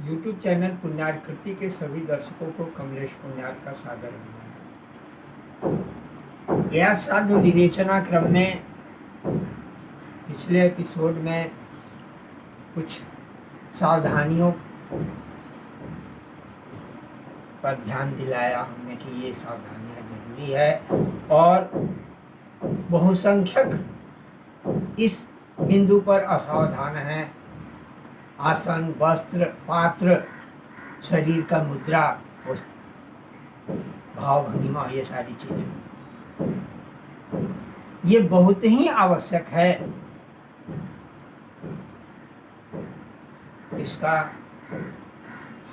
YouTube channel पुण्यार्कृति के सभी दर्शकों को कमलेश पुण्यार्क का सादर अभिनंदन। यह श्राद्ध विवेचना क्रम में पिछले एपिसोड में कुछ सावधानियों पर ध्यान दिलाया हमने कि ये सावधानियां जरूरी है और बहुसंख्यक इस बिंदु पर असावधान है। आसन, वस्त्र, पात्र, शरीर का मुद्रा, भाव भंगिमा, ये सारी चीजें ये बहुत ही आवश्यक है। इसका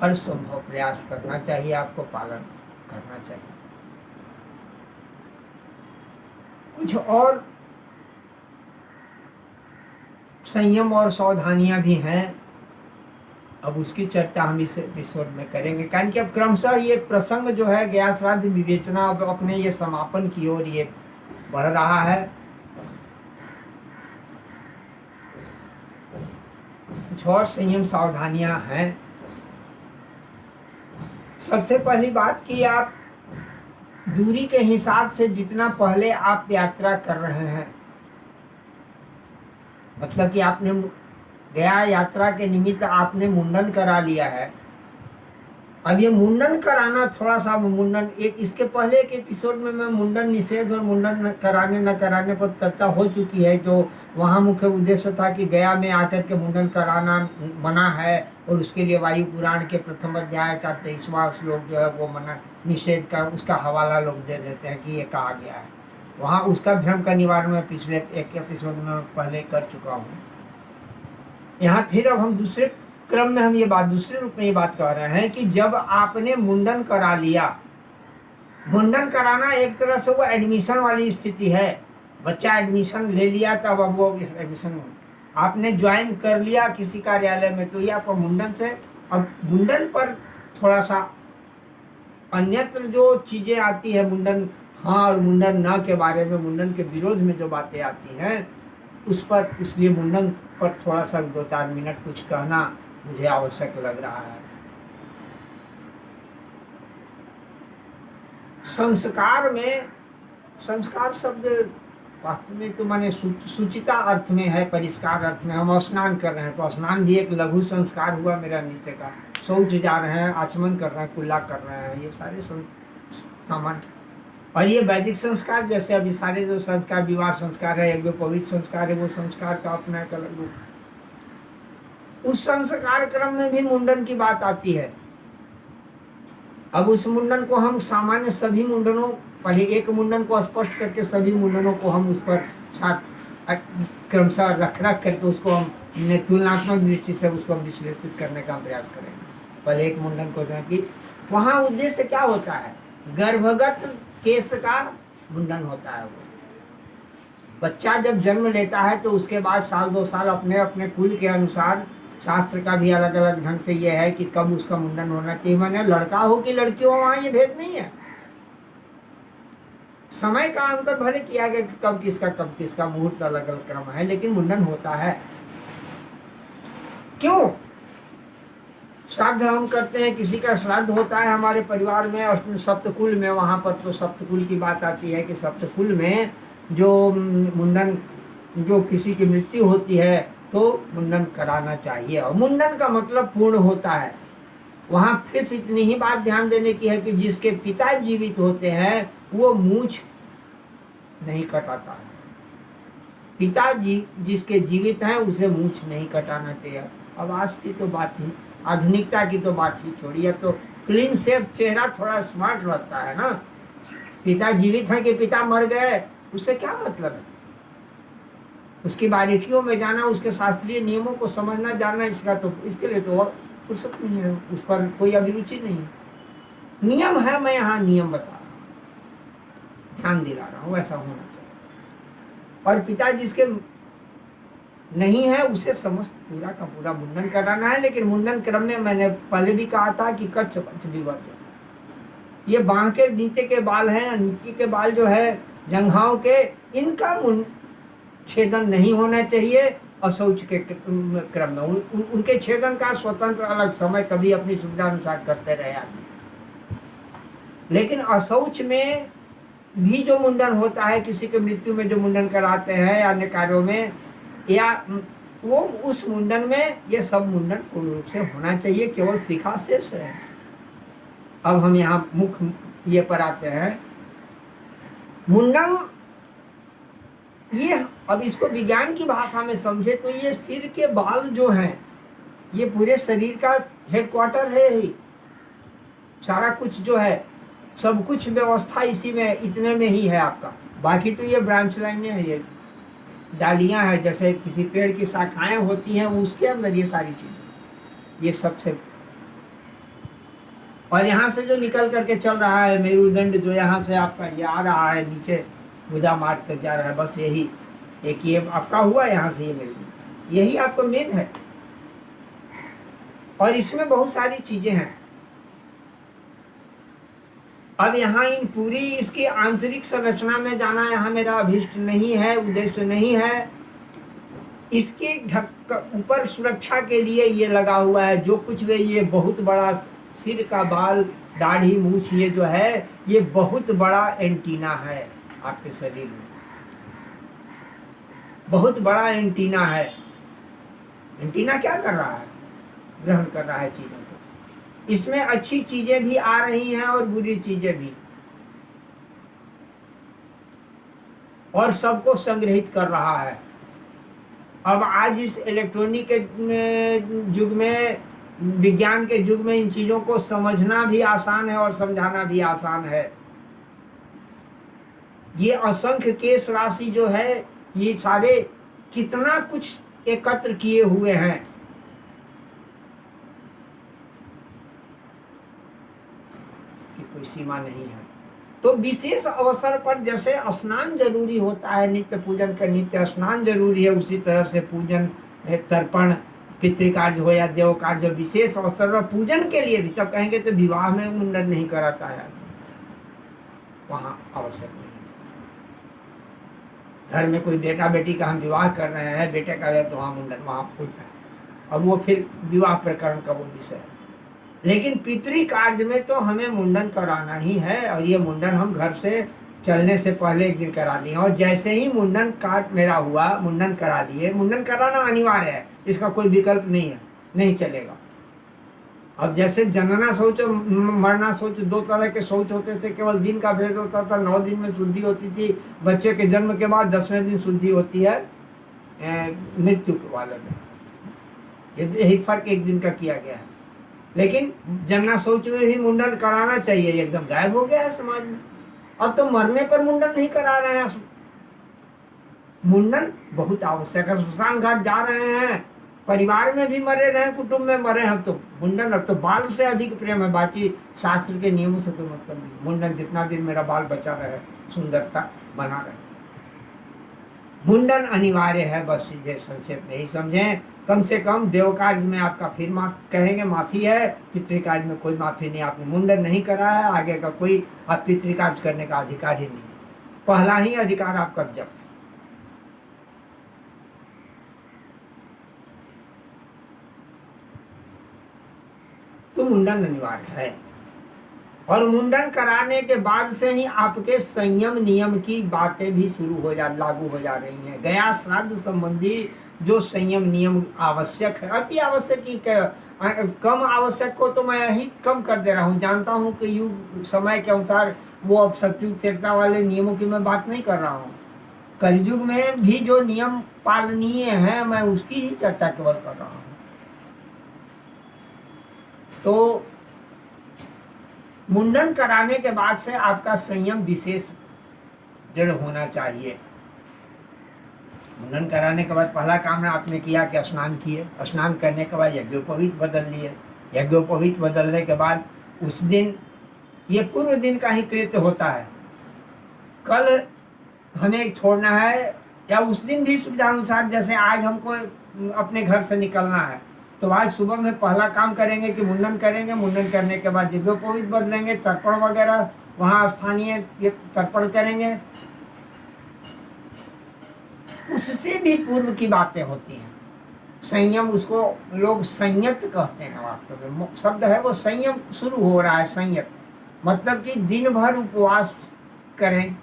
हर संभव प्रयास करना चाहिए, आपको पालन करना चाहिए। कुछ और संयम और सावधानियां भी हैं, अब उसकी चर्चा हम इस एपिसोड में करेंगे, कारण कि अब क्रमशः ये प्रसंग जो है गया श्राद्ध विवेचना अब अपने ये समापन की ओर ये बढ़ रहा है। कुछ और संयम सावधानियां हैं। सबसे पहली बात कि आप दूरी के हिसाब से जितना पहले आप यात्रा कर रहे हैं, मतलब कि आपने गया यात्रा के निमित्त आपने मुंडन करा लिया है। अब ये मुंडन कराना थोड़ा सा मुंडन एक इसके पहले एक एपिसोड में मैं मुंडन निषेध और मुंडन कराने न कराने पर चर्चा हो चुकी है। जो वहाँ मुख्य उद्देश्य था कि गया में आकर के मुंडन कराना मना है और उसके लिए वायु पुराण के प्रथम अध्याय का 23वां श्लोक जो है वो मना निषेध का उसका हवाला लोग दे देते हैं कि ये कहा गया है। वहाँ उसका भ्रम का निवारण मैं पिछले एक एपिसोड में पहले कर चुका हूँ। यहाँ फिर अब हम दूसरे क्रम में हम ये बात दूसरे रूप में ये बात कर रहे हैं कि जब आपने मुंडन करा लिया, मुंडन कराना एक तरह से वो एडमिशन वाली स्थिति है। बच्चा एडमिशन ले लिया तब अब वो एडमिशन आपने ज्वाइन कर लिया किसी कार्यालय में, तो ये आपको मुंडन से अब मुंडन पर थोड़ा सा अन्यत्र जो चीजें आती है मुंडन हाँ और मुंडन न के बारे में, मुंडन के विरोध में जो बातें आती हैं उस पर, इसलिए मुंडन पर थोड़ा सा 2-4 मिनट कुछ कहना मुझे आवश्यक लग रहा है। संस्कार में, संस्कार शब्द वास्तव में तो माने सुचिता अर्थ में है, परिष्कार अर्थ में। हम स्नान कर रहे हैं तो स्नान भी एक लघु संस्कार हुआ मेरा नित्य का। शौच जा रहे हैं, आचमन कर रहे हैं, कुल्ला कर रहे हैं, ये सारे सामान्य। और ये वैदिक संस्कार जैसे अभी सारे जो संस्कार, विवाह संस्कार है, एक जो पवित्र संस्कार है, वो संस्कार का अपना एक अलग रूप। उस संस्कार क्रम में भी मुंडन की बात आती है। अब उस मुंडन को हम सामान्य सभी मुंडनों, पहले एक मुंडन को स्पष्ट करके सभी मुंडनों को हम उस पर साथ क्रमशः रख करके उसको हम तुलनात्मक दृष्टि से उसको हम विश्लेषित करने का प्रयास करेंगे। पहले एक मुंडन को जो कि वहाँ उद्देश्य क्या होता है, गर्भगत केश का मुंडन होता है। वो बच्चा जब जन्म लेता है तो उसके बाद 1-2 साल अपने अपने कुल के अनुसार, शास्त्र का भी अलग अलग ढंग से ये है कि कब उसका मुंडन होना चाहिए। मैंने लड़का हो कि लड़की हो वहाँ ये भेद नहीं है। समय का अंतर भले किया गया कि कब किसका मुहूर्त अलग अलग क्रम है, लेकिन मुंडन होता है। क्यों श्राद्ध हम करते हैं, किसी का श्राद्ध होता है हमारे परिवार में और सप्तकुल में, वहाँ पर तो सप्तकुल की बात आती है कि सप्तकुल में जो मुंडन, जो किसी की मृत्यु होती है तो मुंडन कराना चाहिए। और मुंडन का मतलब पूर्ण होता है। वहाँ सिर्फ इतनी ही बात ध्यान देने की है कि जिसके पिता जीवित होते हैं वो मूंछ नहीं कटाता है। पिताजी जिसके जीवित हैं उसे मूंछ नहीं कटाना चाहिए। अब आज की तो बात ही, आधुनिकता की तो बात ही छोड़िए, तो क्लीन शेव चेहरा थोड़ा स्मार्ट लगता है ना। पिता जीवित है कि पिता मर गए, उससे क्या मतलब है। उसकी बारीकियों में जाना, उसके शास्त्रीय नियमों को समझना जानना, इसका तो इसके लिए तो फुर्सत नहीं है, उस पर कोई अभिरुचि नहीं है। नियम है, मैं यहाँ नियम बता रहा हूँ, ध्यान दिला रहा हूँ, ऐसा होना चाहिए। और पिता जिसके नहीं है उसे समस्त पूरा का पूरा मुंडन कराना है। लेकिन मुंडन क्रम में मैंने पहले भी कहा था कि कच्छ विवर्जन, ये बांह के नीचे के बाल हैं, नीचे के बाल जो है जंघाओं के, इनका छेदन नहीं होना चाहिए। अशौच के क्रम में उनके छेदन का स्वतंत्र अलग समय कभी अपनी सुविधा अनुसार करते रहे आदमी। लेकिन अशौच में भी जो मुंडन होता है, किसी के मृत्यु में जो मुंडन कराते हैं अन्य कार्यों में, या वो उस मुंडन में ये सब मुंडन पूर्ण रूप से होना चाहिए, केवल शिखा शेष है। अब हम यहाँ मुख्य ये पर आते हैं। मुंडन ये, अब इसको विज्ञान की भाषा में समझे तो ये सिर के बाल जो हैं, ये पूरे शरीर का हेडक्वार्टर है ही। सारा कुछ जो है, सब कुछ व्यवस्था इसी में, इतने में ही है आपका। बाकी तो ये ब्रांच लाइनें हैं, ये डालियां हैं, जैसे किसी पेड़ की शाखाएं होती हैं, उसके अंदर ये सारी चीजें, ये सबसे। और यहाँ से जो निकल करके चल रहा है मेरुदंड, जो यहाँ से आपका ये आ रहा है नीचे गुदा मार कर जा रहा है, बस यही एक ये आपका हुआ, यहाँ से ये मेरुदंड, यही आपका मेन है। और इसमें बहुत सारी चीजें हैं। अब यहाँ इन पूरी इसकी आंतरिक संरचना में जाना यहाँ मेरा अभिष्ट नहीं है, उद्देश्य नहीं है। इसके ऊपर सुरक्षा के लिए ये लगा हुआ है, जो कुछ भी ये बहुत बड़ा सिर का बाल, दाढ़ी, मूछ, ये जो है ये बहुत बड़ा एंटीना है आपके शरीर में, बहुत बड़ा एंटीना है। एंटीना क्या कर रहा है? ग्रहण कर रहा है चीजों को। इसमें अच्छी चीजें भी आ रही हैं और बुरी चीजें भी, और सबको संग्रहित कर रहा है। अब आज इस इलेक्ट्रॉनिक के युग में, विज्ञान के युग में, इन चीजों को समझना भी आसान है और समझाना भी आसान है। ये असंख्य केस राशि जो है, ये सारे कितना कुछ एकत्र किए हुए हैं। इसकी कोई सीमा नहीं है। तो विशेष अवसर पर जैसे स्नान जरूरी होता है, नित्य पूजन का नित्य स्नान जरूरी है, उसी तरह से पूजन, तर्पण, पितृकार्य हो या देव कार्य, विशेष अवसर पर पूजन के लिए भी। तब कहेंगे तो विवाह में मुंडन नहीं कराता है, वहां आवश्यक नहीं। घर में कोई बेटा बेटी का हम विवाह कर रहे हैं, बेटे का है तो वहाँ मुंडन, वहाँ पूजा। अब वो फिर विवाह प्रकरण का वो विषय है। लेकिन पितृ कार्य में तो हमें मुंडन कराना ही है, और ये मुंडन हम घर से चलने से पहले एक दिन करा लिए, और जैसे ही मुंडन कार्य मेरा हुआ, मुंडन करा दिए। मुंडन कराना अनिवार्य है, इसका कोई विकल्प नहीं है, नहीं चलेगा। अब जैसे जनना शौच और मरना शौच, दो तरह के शौच होते थे, केवल दिन का भेद होता था। 9 दिन में शुद्धि होती थी बच्चे के जन्म के बाद, 10वें दिन शुद्धि होती है मृत्यु वाले में। यही फर्क एक दिन का किया गया है। लेकिन जनना शौच में भी मुंडन कराना चाहिए, एकदम गायब हो गया है समाज में। अब तो मरने पर मुंडन नहीं करा रहे हैं। मुंडन बहुत आवश्यक है। श्मशान घाट जा रहे हैं, परिवार में भी मरे रहे, कुटुंब में मरे हैं, तो मुंडन। अब तो बाल से अधिक प्रेम है, बाकी शास्त्र के नियमों से कोई मतलब नहीं। मुंडन जितना दिन मेरा बाल बचा रहे, सुंदरता बना रहे, मुंडन अनिवार्य है। बस सीधे संक्षेप में ही समझें। कम से कम देव कार्य में आपका फिर कहेंगे माफी है, पितृकार्य में कोई माफी नहीं। आपने मुंडन नहीं करा है, आगे का कोई आप पितृकार्य करने का अधिकार ही नहीं। पहला ही अधिकार आपका जब्त। तो मुंडन अनिवार्य है, और मुंडन कराने के बाद से ही आपके संयम नियम की बातें भी शुरू हो लागू हो जा रही हैं। गया श्राद्ध संबंधी जो संयम नियम आवश्यक है, अति आवश्यक ही, कम आवश्यक को तो मैं ही कम कर दे रहा हूँ। जानता हूँ कि युग समय के अनुसार वो अब सतयुग त्रेता वाले नियमों की मैं बात नहीं कर रहा हूँ। कलयुग में भी जो नियम पालनीय है, मैं उसकी ही चर्चा केवल कर रहा हूँ। तो मुंडन कराने के बाद से आपका संयम विशेष दृढ़ होना चाहिए। मुंडन कराने के बाद पहला काम आपने किया कि स्नान किए। स्नान करने के बाद यज्ञोपवीत बदल लिए। यज्ञोपवीत बदलने के बाद उस दिन, ये पूर्व दिन का ही कृत्य होता है, कल हमें छोड़ना है, या उस दिन भी सुविधानुसार। जैसे आज हमको अपने घर से निकलना है, तो आज सुबह में पहला काम करेंगे कि मुंडन करेंगे। मुंडन करने के बाद यज्ञोपवीत बदलेंगे, तर्पण वगैरह वहाँ स्थानीय तर्पण करेंगे। उससे भी पूर्व की बातें होती हैं। संयम उसको लोग संयत कहते हैं। वास्तव में शब्द है वो संयम, शुरू हो रहा है संयत, मतलब कि दिन भर उपवास करें।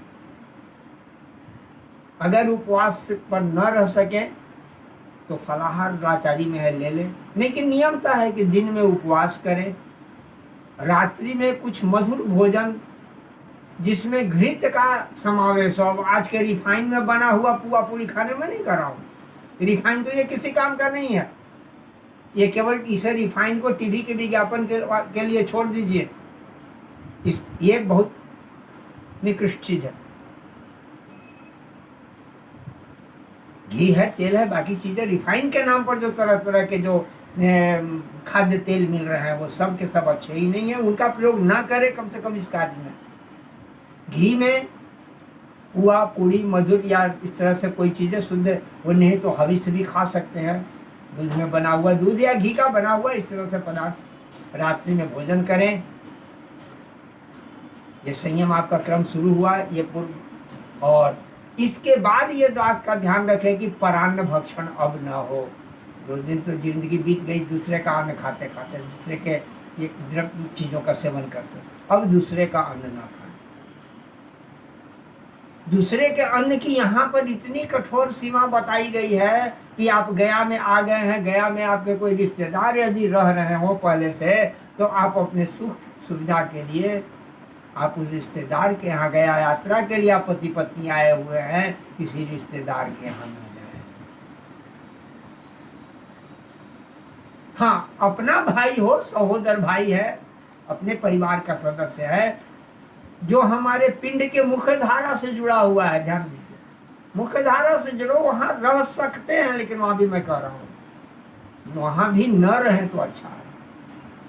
अगर उपवास पर न रह सके तो फलाहार लाचारी में है ले ले, लेकिन नियमता है कि दिन में उपवास करें। रात्रि में कुछ मधुर भोजन जिसमें घृत का समावेश हो। आज के रिफाइन में बना हुआ पुआ पूरी खाने में नहीं कर रहा हूँ, रिफाइन तो ये किसी काम का नहीं है। ये केवल इसे रिफाइन को टीवी के विज्ञापन के लिए छोड़ दीजिए, ये बहुत निकृष्ट चीज है। घी है, तेल है, बाकी चीजें रिफाइन के नाम पर जो तरह तरह के जो खाद्य तेल मिल रहे हैं वो सब के सब अच्छे ही नहीं है, उनका प्रयोग ना करें कम से कम इस कार्य में। घी में पुआ पूड़ी मधुर या इस तरह से कोई चीजें शुद्ध, वो नहीं तो हविष्य भी खा सकते हैं, दूध में बना हुआ, दूध या घी का बना हुआ इस तरह से पदार्थ रात्रि में भोजन करें। ये संयम आपका क्रम शुरू हुआ ये पूर्व। और इसके बाद ये बात का ध्यान रखें कि परान्न भक्षण अब न हो। 2 दिन तो जिंदगी बीत गई दूसरे का अन्न खाते खाते, दूसरे के ये द्रव्य चीजों का सेवन करते, अब दूसरे का अन्न ना खाएं। दूसरे के अन्न की यहाँ पर इतनी कठोर सीमा बताई गई है कि आप गया में आ गए हैं, गया में आपके कोई रिश्तेदार यदि रह रहे हो पहले से, तो आप अपने सुख सुविधा के लिए आप उस रिश्तेदार के यहाँ गया, यात्रा के लिए आप पति पत्नी आए हुए हैं, किसी रिश्तेदार के यहाँ न जाए। हाँ, अपना भाई हो, सहोदर भाई है, अपने परिवार का सदस्य है, जो हमारे पिंड के मुख्य धारा से जुड़ा हुआ है, ध्यान दीजिए, मुख्य धारा से जुड़ो, वहां रह सकते हैं, लेकिन वहां भी मैं कह रहा हूं वहां भी न रहे तो अच्छा है।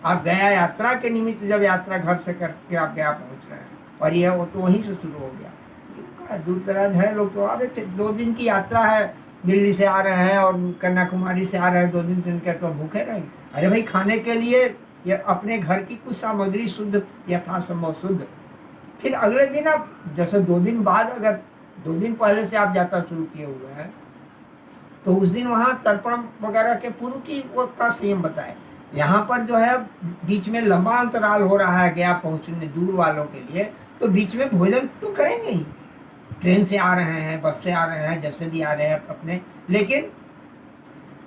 आप गया यात्रा के निमित्त, जब यात्रा घर से करके आप गया पहुंच रहे हैं, और ये वो तो वहीं से शुरू हो गया। दूर दराज है लोग तो आ रहे थे, 2 दिन की यात्रा है, दिल्ली से आ रहे हैं और कन्याकुमारी से आ रहे हैं, 2 दिन के तो भूखे रहेंगे। अरे भाई, खाने के लिए ये अपने घर की कुछ सामग्री शुद्ध, यथासंभव शुद्ध, फिर अगले दिन आप जैसे 2 दिन बाद, अगर 2 दिन पहले से आप यात्रा शुरू किए हुए हैं, तो उस दिन वहां तर्पण वगैरह के पूर्व की वो का संयम बताए। यहाँ पर जो है बीच में लंबा अंतराल हो रहा है गया पहुंचने दूर वालों के लिए, तो बीच में भोजन तो करेंगे ही, ट्रेन से आ रहे हैं, बस से आ रहे हैं, जैसे भी आ रहे हैं अपने, लेकिन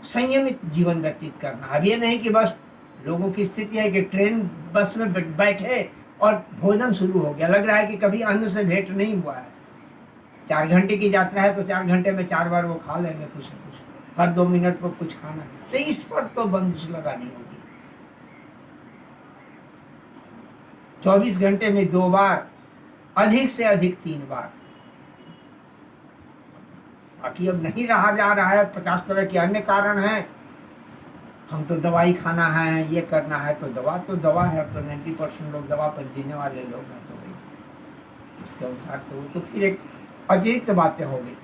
संयमित जीवन व्यतीत करना। अब ये नहीं कि बस लोगों की स्थिति है कि ट्रेन बस में बैठे और भोजन शुरू हो गया, लग रहा है कि कभी अन्न से भेंट नहीं हुआ है। 4 घंटे की यात्रा है तो 4 घंटे में 4 बार वो खा लेंगे कुछ न कुछ, हर 2 मिनट पर कुछ खाना, तो इस पर तो बंदिश लगानी होगी। 24 घंटे में 2 बार, अधिक से अधिक 3 बार। बाकी अब नहीं रहा जा रहा है, 50 तरह के अन्य कारण हैं, हम तो दवाई खाना है, ये करना है, तो दवा है। अब तो 90% लोग दवा पर जीने वाले लोग हैं, तो भाई उसके अनुसार तो वो तो फिर एक अतिरिक्त बातें हो गई,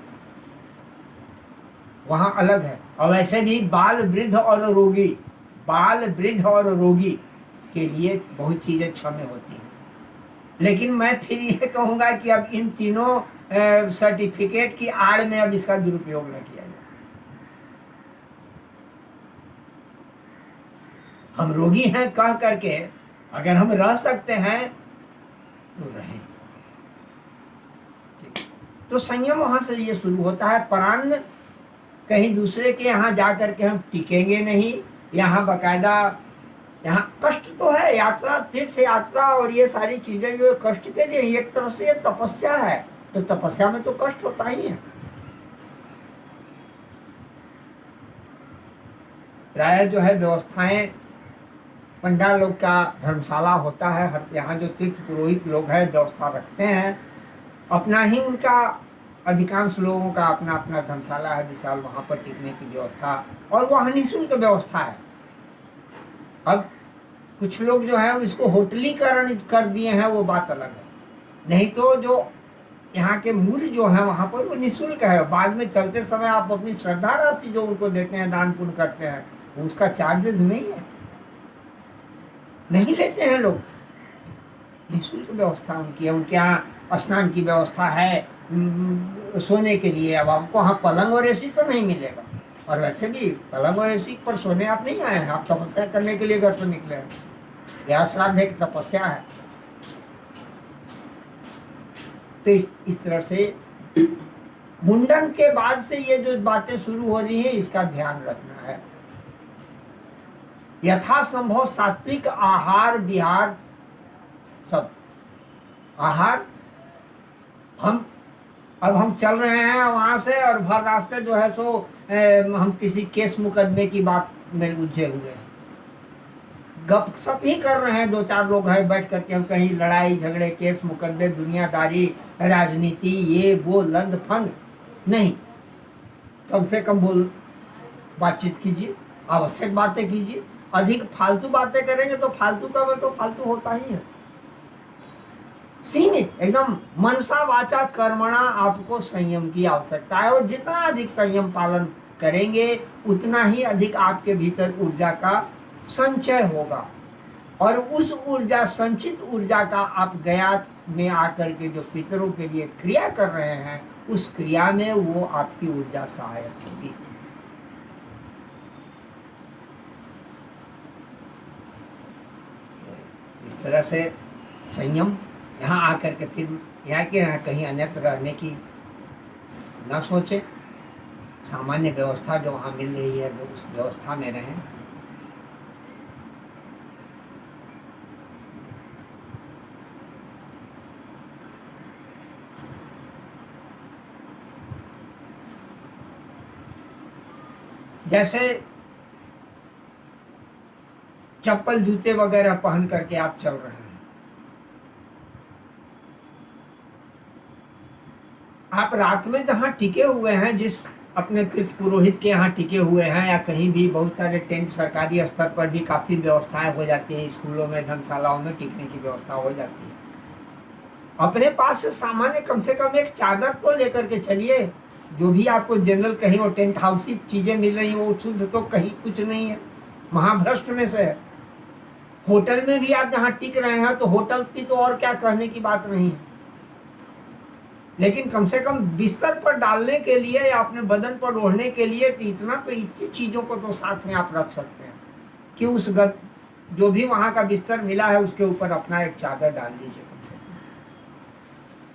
वहाँ अलग है। और वैसे भी बाल वृद्ध और रोगी के लिए बहुत चीजें क्षम्य होती हैं, लेकिन मैं फिर ये कहूँगा कि अब इन तीनों सर्टिफिकेट की आड़ में अब इसका दुरुपयोग न किया जाए। हम रोगी हैं कह करके अगर हम रह सकते हैं तो रहें। तो संयम वहां से ये शुरू होता है। परान्न, कहीं दूसरे के यहाँ जा करके हम टिकेंगे नहीं। यहाँ बकायदा, यहाँ कष्ट तो है, यात्रा, तीर्थ यात्रा और ये सारी चीजें जो कष्ट के लिए, एक तरह से तपस्या है, तो तपस्या में तो कष्ट होता ही है। प्राय जो है व्यवस्थाएं, पंडाल लोग का धर्मशाला होता है, हर यहाँ जो तीर्थ पुरोहित लोग हैं व्यवस्था रखते हैं, अपना ही उनका, अधिकांश लोगों का अपना अपना धर्मशाला है विशाल, वहाँ पर टिकने की व्यवस्था, और वहाँ निःशुल्क व्यवस्था है। अब कुछ लोग जो है इसको होटलीकरण कर दिए हैं, वो बात अलग है, नहीं तो जो यहाँ के मूल्य जो है वहाँ पर वो निःशुल्क है। बाद में चलते समय आप अपनी श्रद्धा राशि जो उनको देते हैं, दान पुण्य करते हैं, उसका चार्जेस नहीं है, नहीं लेते हैं लोग, निःशुल्क व्यवस्था उनकी है। उनके यहाँ स्नान की व्यवस्था है, सोने के लिए। अब आपको वहाँ पलंग और एसी तो नहीं मिलेगा, और वैसे भी पलंग और एसी पर सोने आप नहीं आए हैं, आप तपस्या करने के लिए घर से निकले हैं। यह श्राद्ध एक तपस्या है। तो इस तरह से मुंडन के बाद से ये जो बातें शुरू हो रही हैं, इसका ध्यान रखना है। यथासंभव सात्विक आहार विहार, सब आहार। हम चल रहे हैं वहां से, और भर रास्ते जो है सो हम किसी केस मुकदमे की बात में उलझे हुए हैं, गपशप ही कर रहे हैं। दो चार लोग हैं बैठ करके, हम कहीं लड़ाई झगड़े केस मुकदमे दुनियादारी राजनीति ये वो लंद फंद नहीं। कम से कम बोल बातचीत कीजिए, आवश्यक बातें कीजिए। अधिक फालतू बातें करेंगे तो फालतू का तो फालतू होता ही है। सीमित एकदम मनसा वाचा कर्मणा, आपको संयम की आवश्यकता है, और जितना अधिक संयम पालन करेंगे उतना ही अधिक आपके भीतर ऊर्जा का संचय होगा। और उस ऊर्जा, संचित ऊर्जा का आप गया में आकर के जो पितरों के लिए क्रिया कर रहे हैं, उस क्रिया में वो आपकी ऊर्जा सहायक होगी। इस तरह से संयम, यहाँ आकर के फिर यहाँ के यहाँ कहीं अन्यत्र रहने की न सोचे। सामान्य व्यवस्था जो वहाँ मिल रही है वो उस व्यवस्था में रहें। जैसे चप्पल जूते वगैरह पहन करके आप चल रहे हैं, आप रात में जहाँ टिके हुए हैं, जिस अपने तीर्थ पुरोहित के यहाँ टिके हुए हैं, या कहीं भी बहुत सारे टेंट सरकारी स्तर पर भी काफ़ी व्यवस्थाएं हो जाती हैं, स्कूलों में धर्मशालाओं में टिकने की व्यवस्था हो जाती है। अपने पास से सामान्य कम से कम एक चादर तो लेकर के चलिए। जो भी आपको जनरल कहीं वो टेंट हाउस की चीज़ें मिल रही हैं वो शुद्ध तो कहीं कुछ नहीं है, महाभ्रष्ट में से है। होटल में भी आप जहाँ टिक रहे हैं तो होटल की तो और क्या कहने की बात नहीं है, लेकिन कम से कम बिस्तर पर डालने के लिए या अपने बदन पर ओढ़ने के लिए तो इतना तो इसी चीज़ों को तो साथ में आप रख सकते हैं कि उस जो भी वहाँ का बिस्तर मिला है उसके ऊपर अपना एक चादर डाल लीजिए। कम से कम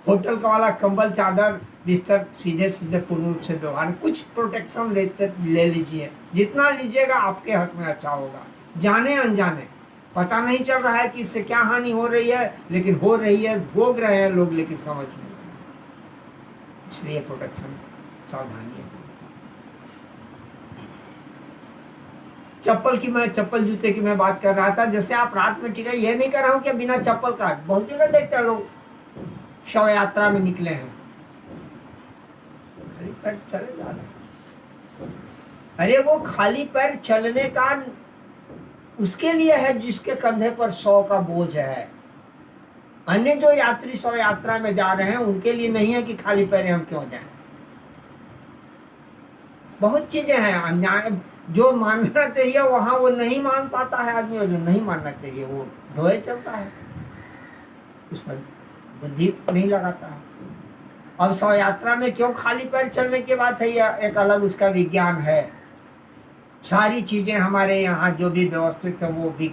होटल का वाला कंबल चादर बिस्तर सीधे सीधे पूर्ण रूप से व्यवहार, कुछ प्रोटेक्शन ले लीजिए। जितना लीजिएगा आपके हक में अच्छा होगा। जाने अनजाने पता नहीं चल रहा है कि इससे क्या हानि हो रही है, लेकिन हो रही है, भोग रहे हैं लोग, लेकिन समझ नहीं, इसलिए प्रोटेक्शन सावधानी है। चप्पल जूते की मैं बात कर रहा था। जैसे आप रात में टिके, ये नहीं कर रहा हूँ कि बिना चप्पल का, बहुत जगह देखते हैं लोग शव यात्रा में निकले हैं, खाली पैर चले जा रहे हैं। अरे वो खाली पैर चलने का उसके लिए है जिसके कंधे पर 100 का बोझ है। अन्य जो यात्री शव यात्रा में जा रहे हैं उनके लिए नहीं है कि खाली पैर हम क्यों जाएं। बहुत चीजें हैं अनजान, जो मानना चाहिए वहां वो नहीं मान पाता है आदमी, और जो नहीं मानना चाहिए वो ढोए चलता है, उस पर बुद्धि नहीं लगाता है। अब शव यात्रा में क्यों खाली पैर चलने की बात है, यह एक अलग उसका विज्ञान है। सारी चीजें हमारे यहाँ जो भी व्यवस्थित है वो भी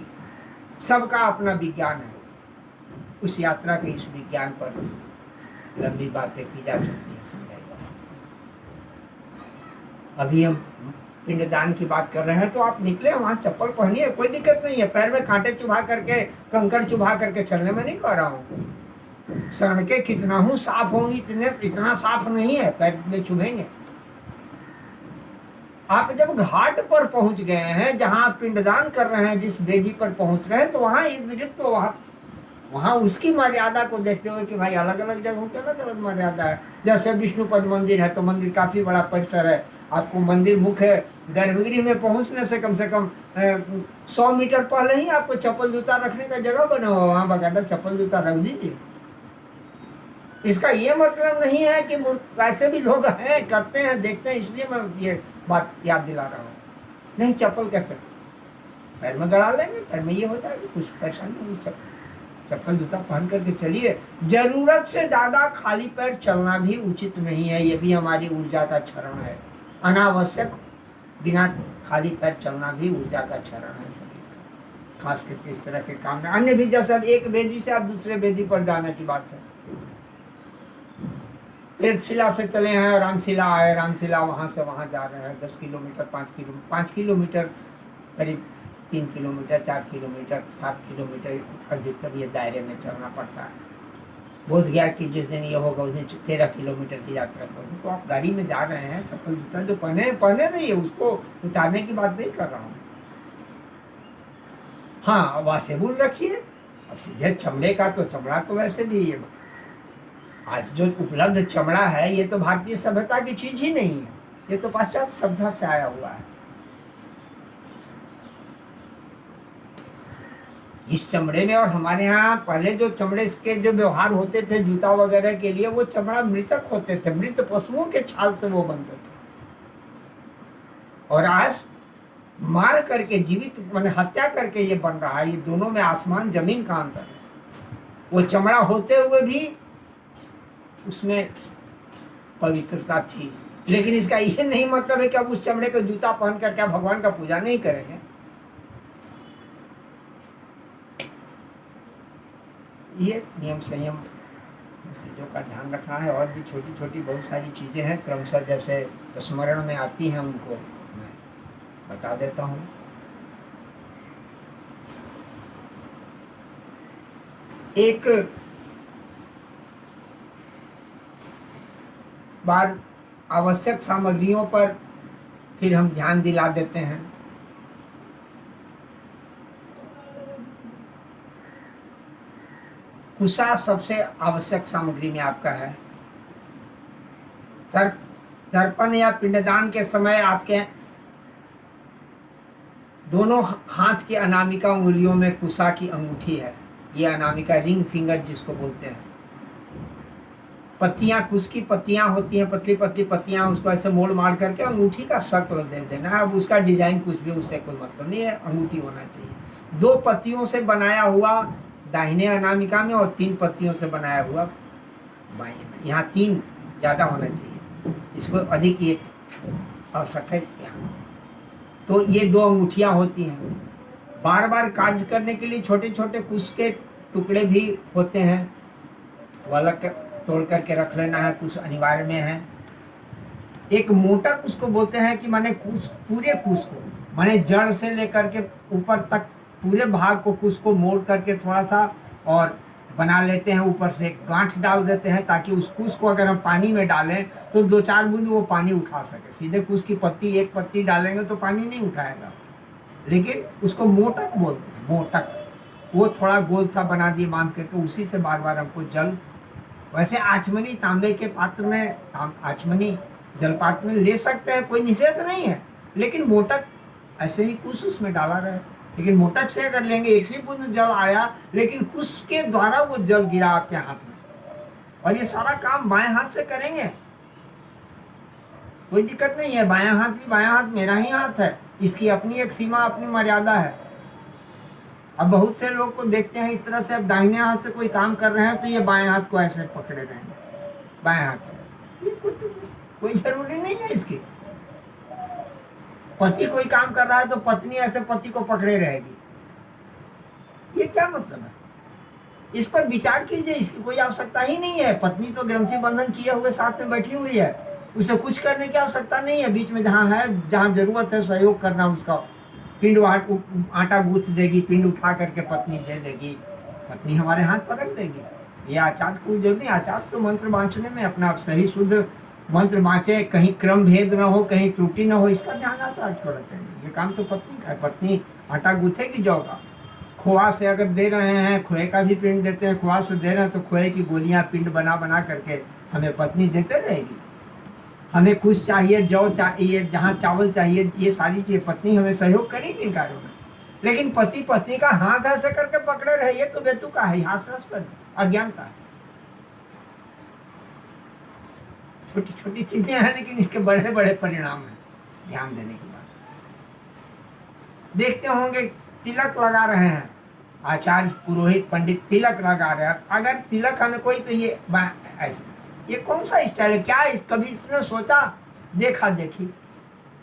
सबका अपना विज्ञान है। उस यात्रा के इस विज्ञान पर लंबी बातें की जा सकती है, समझाई जा सकती है। अभी हम पिंडदान की बात कर रहे हैं तो आप निकले वहाँ चप्पल पहनिए, कोई दिक्कत नहीं है। पैर में कांटे चुभा करके, कंकड़ चुभा करके चलने में नहीं कह रहा हूँ। सड़कें कितना हूँ साफ होंगी, इतना साफ नहीं है, पैर में चुभेंगे। आप जब घाट पर पहुंच गए हैं, जहां आप पिंडदान कर रहे हैं, जिस वेदी पर पहुंच रहे हैं, तो वहां विजिट, तो वहां उसकी मर्यादा को देखते हुए कि भाई अलग अलग जगहों की अलग अलग मर्यादा है। जैसे विष्णुपद मंदिर है तो मंदिर काफी बड़ा परिसर है, आपको मंदिर मुख्य गर्भगृह में पहुंचने से कम 100 मीटर पहले ही आपको चप्पल जूता रखने का जगह बना हुआ, वहां बकायदा चप्पल जूता रख दीजिए। इसका ये मतलब नहीं है कि वैसे भी लोग हैं, करते हैं, देखते हैं, इसलिए मैं ये बात याद दिला रहा हूँ। नहीं, चप्पल कैसे पैर में गड़ा लेंगे, पैर में ये हो जाएगा, कुछ परेशानी नहीं। चप्पल जूता पहन करके चलिए। जरूरत से ज्यादा खाली पैर चलना भी उचित नहीं है, ये भी हमारी ऊर्जा का क्षरण है। अनावश्यक बिना खाली पैर चलना भी ऊर्जा का क्षरण है सभी का। खास करके इस तरह के काम में अन्य भी, जैसे अब एक वेदी से आप दूसरे वेदी पर जाने की बात है, तीर्थशिला से चले हैं, रामशिला आए, रामशिला वहाँ से वहाँ जा रहे हैं 10 किलोमीटर, 5 किलोमीटर, करीब 3 किलोमीटर, 4 किलोमीटर, 7 किलोमीटर अधिकतर ये दायरे में चलना पड़ता है। बोध गया कि जिस दिन ये होगा उस दिन 13 किलोमीटर की यात्रा करूँ। तो आप गाड़ी में जा रहे हैं, चप्पल जूता जो पहने रहिए, उसको उतारने की बात नहीं कर रहा हूँ। हाँ, वासेबुल रखिए। अब सीधे चमड़े का तो चमड़ा तो वैसे भी ये आज जो उपलब्ध चमड़ा है ये तो भारतीय सभ्यता की चीज ही नहीं है, ये तो पाश्चात्य सभ्यता से आया हुआ है। इस चमड़े में, और हमारे यहाँ पहले जो चमड़े के जो व्यवहार होते थे जूता वगैरह के लिए, वो चमड़ा मृतक होते थे, मृत पशुओं के छाल से वो बनते थे। और आज मार करके, जीवित माने हत्या करके ये बन रहा है। ये दोनों में आसमान जमीन का अंतर है। वो चमड़ा होते हुए भी उसमें पवित्रता थी, लेकिन इसका ये नहीं मतलब है कि अब उस चमड़े का जूता पहन कर क्या भगवान का पूजा नहीं करेंगे। ये नियम संयम चीज़ों का ध्यान रखना है। और भी छोटी छोटी बहुत सारी चीज़ें हैं, क्रमशः जैसे स्मरण में आती हैं उनको मैं बता देता हूँ। एक बार आवश्यक सामग्रियों पर फिर हम ध्यान दिला देते हैं। कुशा सबसे आवश्यक सामग्री में आपका है। तर्पण या पिंडदान के समय आपके दोनों हाथ की अनामिका उंगलियों में कुशा की अंगूठी है। ये अनामिका, रिंग फिंगर जिसको बोलते हैं। पत्तियां, कुश की पत्तियां होती हैं, पतली पतली पत्तियां, उसको ऐसे मोड़ मार करके अंगूठी का शक्ल दे देना है। अब उसका डिजाइन कुछ भी, उससे कोई मतलब नहीं है, अंगूठी होना चाहिए। 2 पत्तियों से बनाया हुआ दाहिने अनामिका में, और 3 पत्तियों से बनाया हुआ बाएं में। यहाँ 3 ज्यादा होना चाहिए, इसको अधिक ये आवश्यक है यहाँ। तो ये 2 अंगूठियां होती हैं। बार बार कार्य करने के लिए छोटे छोटे कुश के टुकड़े भी होते हैं, वो अलग तोड़ करके रख लेना है, कुछ अनिवार्य में है। एक मोटा कुश को बोलते हैं कि माने कुश, पूरे कुश को, माने जड़ से लेकर के ऊपर तक पूरे भाग को, कुश को मोड़ करके थोड़ा सा और बना लेते हैं, ऊपर से एक गांठ डाल देते हैं, ताकि उस कुश को अगर हम पानी में डालें तो 2-4 बूंद वो पानी उठा सके। सीधे कुश की पत्ती, एक पत्ती डालेंगे तो पानी नहीं उठाएगा, लेकिन उसको मोटक बोलते हैं, मोटक। वो थोड़ा गोल सा बना दिए बांध करके, उसी से बार बार हमको जल, वैसे आचमनी तांबे के पात्र में, आचमनी जलपात्र में ले सकते हैं, कोई निषेध नहीं है, लेकिन मोटक ऐसे ही कुश उसमें डाला रहे। लेकिन मोटक से अगर लेंगे, एक ही बूंद जल आया, लेकिन कुश के द्वारा वो जल गिरा आपके हाथ में, और ये सारा काम बाएं हाथ से करेंगे, कोई दिक्कत नहीं है। बायां हाथ भी, बायां हाथ मेरा ही हाथ है, इसकी अपनी एक सीमा, अपनी मर्यादा है। अब बहुत से लोग को देखते हैं इस तरह से, अब दाहिने हाथ से कोई काम कर रहे हैं तो ये बाएं हाथ को ऐसे पकड़े रहेंगे, बाएं हाथ से। ये कोई जरूरी नहीं है इसकी। पति कोई काम कर रहा है तो पत्नी ऐसे पति को पकड़े रहेगी, ये क्या मतलब है? इस पर विचार कीजिए, इसकी कोई आवश्यकता ही नहीं है। पत्नी तो ग्रंथि बंधन किए हुए साथ में बैठी हुई है, उसे कुछ करने की आवश्यकता नहीं है। बीच में जहाँ है, जहाँ जरूरत है सहयोग करना, उसका पिंड आटा गूंथ देगी, पिंड उठा करके पत्नी दे देगी, पत्नी हमारे हाथ पर रख देगी। ये आचार्य को जरूर नहीं, आचार्य तो मंत्र बांचने में अपना सही शुद्ध मंत्र बांचे, कहीं क्रम भेद न हो, कहीं त्रुटि न हो, इसका ध्यान आचार्य को रखेंगे। ये काम तो पत्नी का है, पत्नी आटा गूंथेगी जौ का। खोआ से अगर दे रहे हैं, खोए का भी पिंड देते हैं, खोआ से दे रहे हैं तो खोए की गोलियां पिंड बना बना करके हमें पत्नी देते रहेगी। हमें कुछ चाहिए, जौ चाहिए, जहाँ चावल चाहिए, ये सारी चीजें पत्नी हमें सहयोग करेगी इन कार्यों में। लेकिन पति पत्नी का हाथ ऐसे करके पकड़े रहिए तो बेतुका है, हास्यास्पद, अज्ञानता है। छोटी छोटी चीजें हैं, लेकिन इसके बड़े बड़े परिणाम हैं, ध्यान देने की बात। देखते होंगे तिलक लगा रहे हैं, आचार्य पुरोहित पंडित तिलक लगा रहे हैं। अगर तिलक हमें कोई, तो ये ऐसे, ये कौन सा स्टाइल है? क्या कभी इसने सोचा, देखा देखी,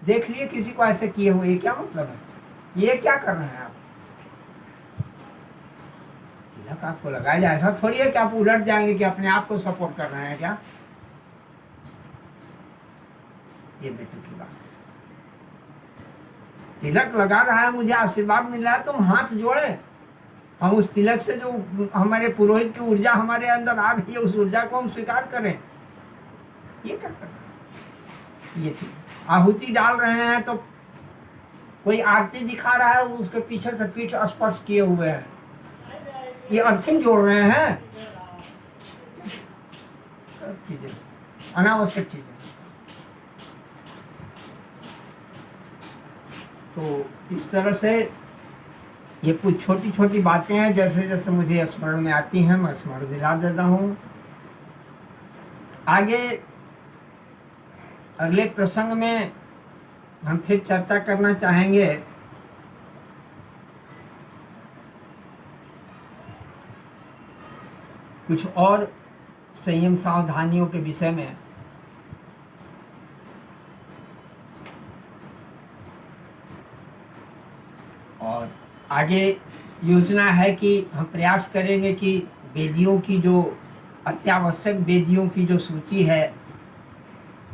देख लिए किसी को ऐसे किए हुए, ये क्या मतलब है? ये क्या कर रहे हैं आप? तिलक आपको लगाया जाए, ऐसा थोड़ी है कि आप उलट जाएंगे कि अपने आप को सपोर्ट कर रहे हैं क्या? ये बेतुकी बात है। तिलक लगा रहा है, मुझे आशीर्वाद मिल रहा है, तो हम हाथ जोड़े, हम उस तिलक से जो हमारे पुरोहित की ऊर्जा हमारे अंदर आ रही है, उस ऊर्जा को हम स्वीकार करें। ये क्या कर रहे हैं? ये आहुति डाल रहे हैं तो कोई आरती दिखा रहा है, उसके पीछे से पीठ स्पर्श किए हुए हैं, ये अर्थिंग जोड़ रहे हैं। सब चीजें अनावश्यक चीजें। तो इस तरह से ये कुछ छोटी छोटी बातें हैं, जैसे जैसे मुझे स्मरण में आती हैं मैं स्मरण दिला देता हूँ। आगे अगले प्रसंग में हम फिर चर्चा करना चाहेंगे कुछ और संयम सावधानियों के विषय में। और आगे योजना है कि हम प्रयास करेंगे कि वेदियों की जो अत्यावश्यक वेदियों की जो सूची है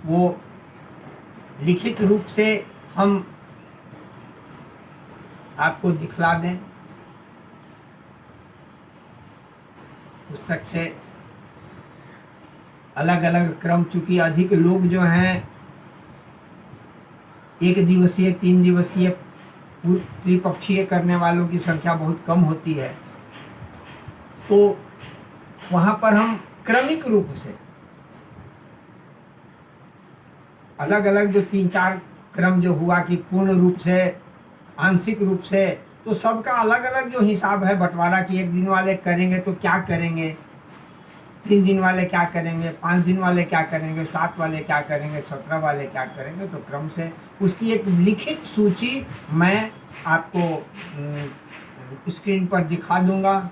वो लिखित रूप से हम आपको दिखला दें, पुस्तक से अलग अलग क्रम। चूंकि अधिक लोग जो हैं 1 दिवसीय 3 दिवसीय त्रिपक्षीय करने वालों की संख्या बहुत कम होती है, तो वहाँ पर हम क्रमिक रूप से अलग अलग जो 3-4 क्रम जो हुआ कि पूर्ण रूप से, आंशिक रूप से, तो सबका अलग अलग जो हिसाब है बंटवारा कि 1 दिन वाले करेंगे तो क्या करेंगे, 3 दिन वाले क्या करेंगे, 5 दिन वाले क्या करेंगे, 7 वाले क्या करेंगे, 17 वाले क्या करेंगे, तो क्रम से उसकी एक लिखित सूची मैं आपको स्क्रीन पर दिखा दूंगा।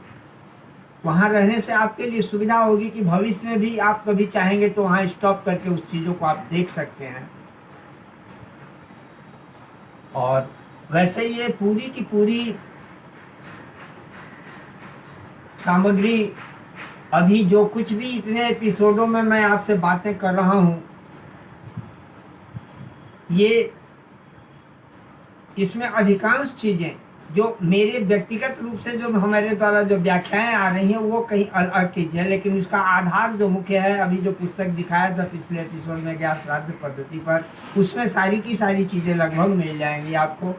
वहाँ रहने से आपके लिए सुविधा होगी कि भविष्य में भी आप कभी चाहेंगे तो वहाँ स्टॉप करके उस चीज़ों को आप देख सकते हैं। और वैसे ये पूरी की पूरी सामग्री अभी जो कुछ भी इतने एपिसोडों में मैं आपसे बातें कर रहा हूँ, ये इसमें अधिकांश चीज़ें जो मेरे व्यक्तिगत रूप से जो हमारे द्वारा जो व्याख्याएं आ रही हैं वो कहीं अलग चीज़ है, लेकिन इसका आधार जो मुख्य है, अभी जो पुस्तक दिखाया था पिछले एपिसोड में ज्ञान श्राद्ध पद्धति पर, उसमें सारी की सारी चीज़ें लगभग मिल जाएंगी आपको।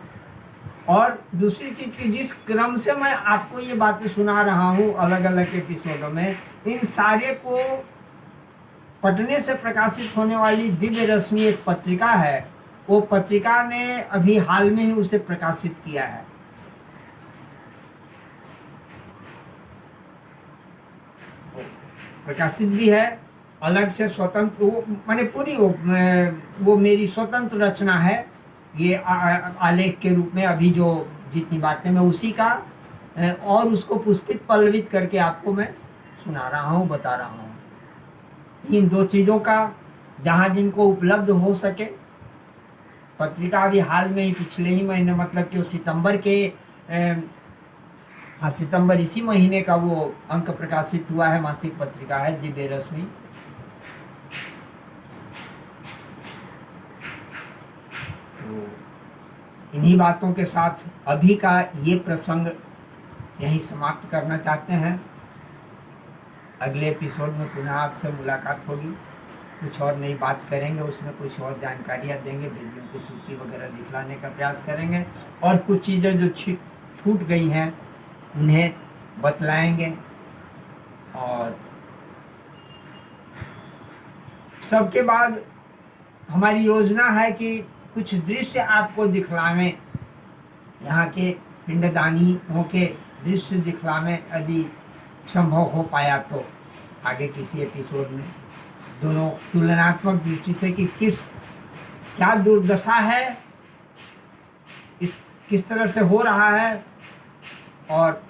और दूसरी चीज़ की जिस क्रम से मैं आपको ये बातें सुना रहा हूँ अलग अलग एपिसोडों में, इन सारे को पटने से प्रकाशित होने वाली दिव्य रश्मि एक पत्रिका है, वो पत्रिका ने अभी हाल में ही उसे प्रकाशित किया है। प्रकाशित भी है अलग से स्वतंत्र, वो माने पूरी वो मेरी स्वतंत्र रचना है। ये आलेख के रूप में अभी जो जितनी बातें मैं उसी का और उसको पुष्पित पल्लवित करके आपको मैं सुना रहा हूँ, बता रहा हूँ। इन 2 चीज़ों का जहाँ जिनको उपलब्ध हो सके, पत्रिका अभी हाल में ही पिछले ही महीने, मतलब कि वो सितंबर के हाँ सितंबर इसी महीने का वो अंक प्रकाशित हुआ है, मासिक पत्रिका है दिव्य रश्मि। तो इन्हीं बातों के साथ अभी का ये प्रसंग यहीं समाप्त करना चाहते हैं। अगले एपिसोड में पुनः आपसे मुलाकात होगी, कुछ और नई बात करेंगे, उसमें कुछ और जानकारियाँ देंगे, वेदियों की सूची वगैरह दिखलाने का प्रयास करेंगे, और कुछ चीज़ें जो छूट गई हैं उन्हें बतलाएंगे। और सबके बाद हमारी योजना है कि कुछ दृश्य आपको दिखलाने, यहाँ के पिंडदानियों के दृश्य दिखलाने, यदि संभव हो पाया तो आगे किसी एपिसोड में, दोनों तुलनात्मक दृष्टि से कि क्या दुर्दशा है, किस तरह से हो रहा है और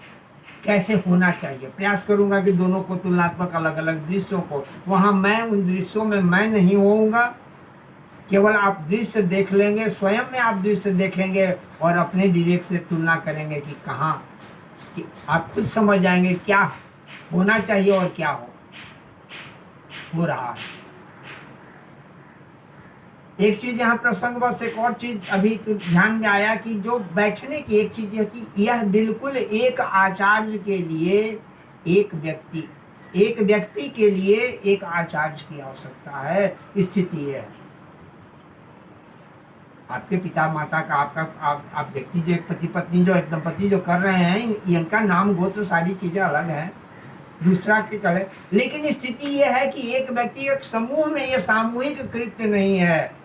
कैसे होना चाहिए। प्रयास करूंगा कि दोनों को तुलनात्मक अलग अलग दृश्यों को, वहाँ मैं उन दृश्यों में मैं नहीं होऊंगा, केवल आप दृश्य देख लेंगे, स्वयं में आप दृश्य देखेंगे और अपने विवेक से तुलना करेंगे कि कहाँ, कि आप खुद समझ जाएंगे क्या होना चाहिए और क्या हो रहा है। एक चीज यहाँ प्रसंग बस एक और चीज अभी तो ध्यान में आया कि जो बैठने की एक चीज है कि यह बिल्कुल एक आचार्य के लिए एक व्यक्ति के लिए एक आचार्य की आवश्यकता है। स्थिति है आपके पिता माता का, आपका आप व्यक्ति जो पति पत्नी जो दंपति जो कर रहे हैं, इनका नाम गोत्र सारी चीजें अलग हैं, दूसरा के चले, लेकिन स्थिति यह है कि एक व्यक्ति एक समूह में ये सामूहिक कृत्य नहीं है।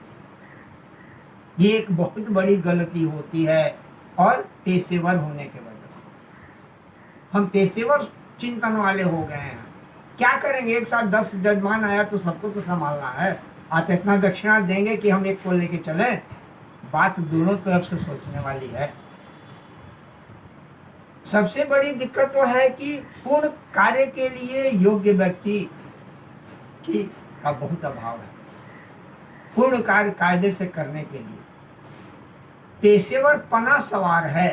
ये एक बहुत बड़ी गलती होती है और पेशेवर होने के वजह से हम पेशेवर चिंतन वाले हो गए हैं। क्या करेंगे, एक साथ 10 जजमान आया तो सबको तो संभालना है, आप इतना दक्षिणा देंगे कि हम एक को लेके चले। बात दोनों तरफ से सोचने वाली है। सबसे बड़ी दिक्कत तो है कि पूर्ण कार्य के लिए योग्य व्यक्ति का बहुत अभाव है। पूर्ण कार्य कायदे से करने के लिए पेशेवर पना सवार है।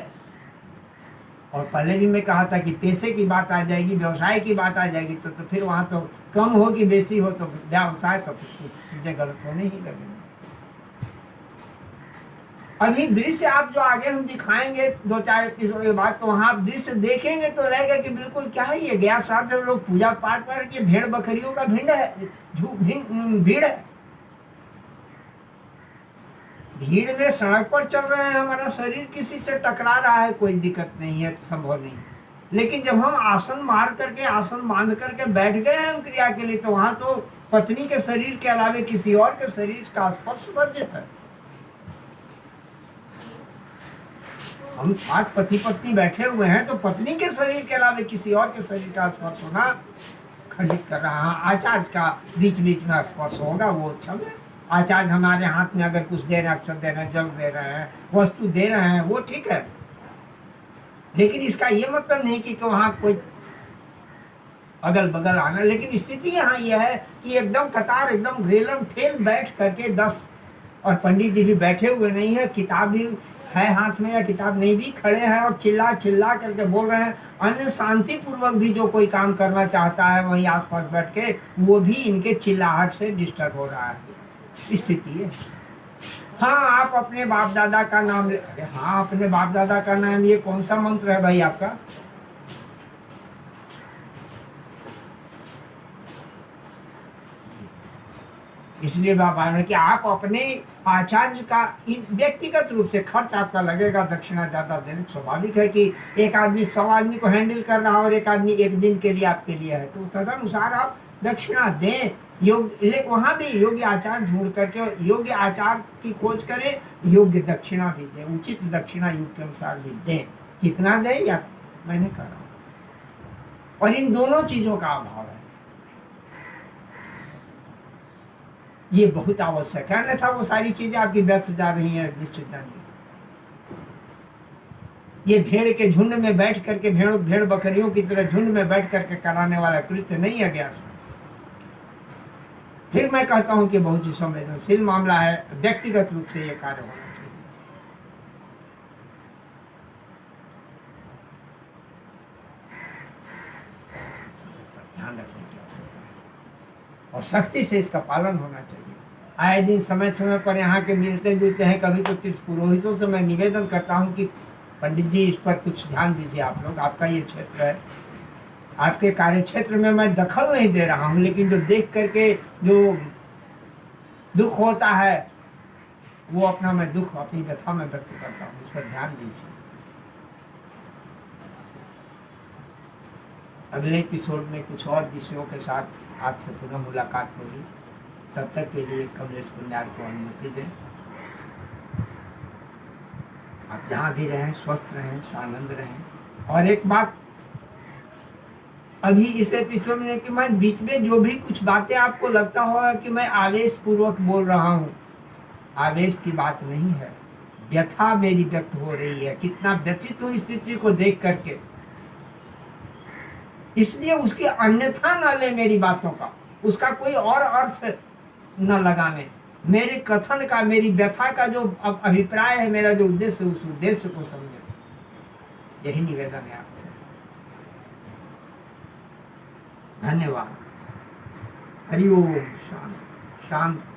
और पहले भी मैं कहा था कि पैसे की बात आ जाएगी, व्यवसाय की बात आ जाएगी तो फिर वहां तो कम हो कि बेसी हो तो व्यवसाय तो चीजें गलत होने ही लगेंगे। अभी दृश्य आप जो आगे हम दिखाएंगे 2-4 एपिसोड के बाद, तो वहां आप दृश्य देखेंगे तो लगेगा कि बिल्कुल क्या है ये, गया साथ में लोग पूजा पाठ कर के भेड़ बकरियों का भीड़ है, भीड़ है। भीड़ में सड़क पर चल रहे हैं, हमारा शरीर किसी से टकरा रहा है, कोई दिक्कत नहीं है, संभव नहीं। लेकिन जब हम आसन मार करके, आसन बांध करके बैठ गए हैं हम क्रिया के लिए, तो वहां तो पत्नी के शरीर के अलावे किसी और के शरीर का स्पर्श वर्जित है। हम 5 पति पत्नी बैठे हुए हैं तो पत्नी के शरीर के अलावे किसी और के शरीर का स्पर्श होना खंडित कर रहा है। आचार्य का बीच बीच में स्पर्श होगा, वो अच्छा है। आचार्य हमारे हाथ में अगर कुछ दे रहे हैं, अक्षर दे रहे हैं, जल दे रहे हैं, वस्तु दे रहे हैं, वो ठीक है। लेकिन इसका ये मतलब नहीं कि वहां कोई अगल बगल आना। लेकिन स्थिति यहाँ यह है कि एकदम कतार, एकदम रेलम ठेल बैठ करके 10, और पंडित जी भी बैठे हुए नहीं है, किताब भी है हाथ में या किताब नहीं भी, खड़े हैं और चिल्ला चिल्ला करके बोल रहे हैं। अन्य शांति पूर्वक भी जो कोई काम करना चाहता है वहीं आसपास बैठ के, वो भी इनके चिल्लाहट से डिस्टर्ब हो रहा है। स्थिति है। हाँ, आप अपने बाप दादा का नाम ले, हाँ अपने बाप दादा का नाम, ये कौन सा मंत्र है भाई आपका? इसलिए बाबा कि आप अपने आचार्य का व्यक्तिगत रूप से खर्च आपका लगेगा, दक्षिणा ज्यादा देने। स्वाभाविक है कि एक आदमी 100 आदमी को हैंडल कर रहा है और एक आदमी एक दिन के लिए आपके लिए है, तो तदनुसार आप दक्षिणा दें। योग्य वहां भी योग्य आचार ढूंढ करके योग्य आचार की खोज करें, योग्य दक्षिणा भी दें, उचित दक्षिणा युग के अनुसार भी दें। कितना दें या मैंने कर रहा हूं, और इन दोनों चीजों का अभाव है, ये बहुत आवश्यक है। अन्यथा वो सारी चीजें आपकी व्यर्थ जा रही हैं निश्चित नहीं। ये भेड़ के झुंड में बैठ करके, भेड़ बकरियों की तरह झुंड में बैठ करके कराने वाला कृत्य नहीं है ज्ञान। फिर मैं कहता हूं कि बहुत ही संवेदनशील मामला है, व्यक्तिगत रूप से ये कार्य होना चाहिए। ध्यान रखने की आवश्यकता है और सख्ती से इसका पालन होना चाहिए। आए दिन समय समय पर यहाँ के मिलते जुलते हैं, कभी तो तीर्थ पुरोहितों से मैं निवेदन करता हूँ कि पंडित जी इस पर कुछ ध्यान दीजिए। आप लोग, आपका ये क्षेत्र है, आपके कार्य क्षेत्र में मैं दखल नहीं दे रहा हूँ, लेकिन जो देख करके जो दुख होता है वो अपना मैं दुख अपनी व्यथा में व्यक्त करता हूँ, इस पर ध्यान दीजिए। अगले एपिसोड में कुछ और विषयों के साथ आपसे पुनः मुलाकात होगी। तब तक के लिए कमलेश पुण्यार को अनुमति दें। आप जहाँ भी रहें स्वस्थ रहें, आनंद रहें। और एक बात अभी इस एपिसोड में कि मैं बीच में जो भी कुछ बातें आपको लगता होगा कि मैं आवेश पूर्वक बोल रहा हूँ, आवेश की बात नहीं है, व्यथा मेरी व्यक्त हो रही है, कितना व्यथित हूँ स्थिति को देख करके। इसलिए उसकी अन्यथा न ले मेरी बातों का, उसका कोई और अर्थ न लगाने। मेरे कथन का, मेरी व्यथा का जो अभिप्राय है, मेरा जो उद्देश्य, उस उद्देश्य को समझे। यही निवेदन है आपसे। धन्यवाद। हरि ओम। शांत शांत।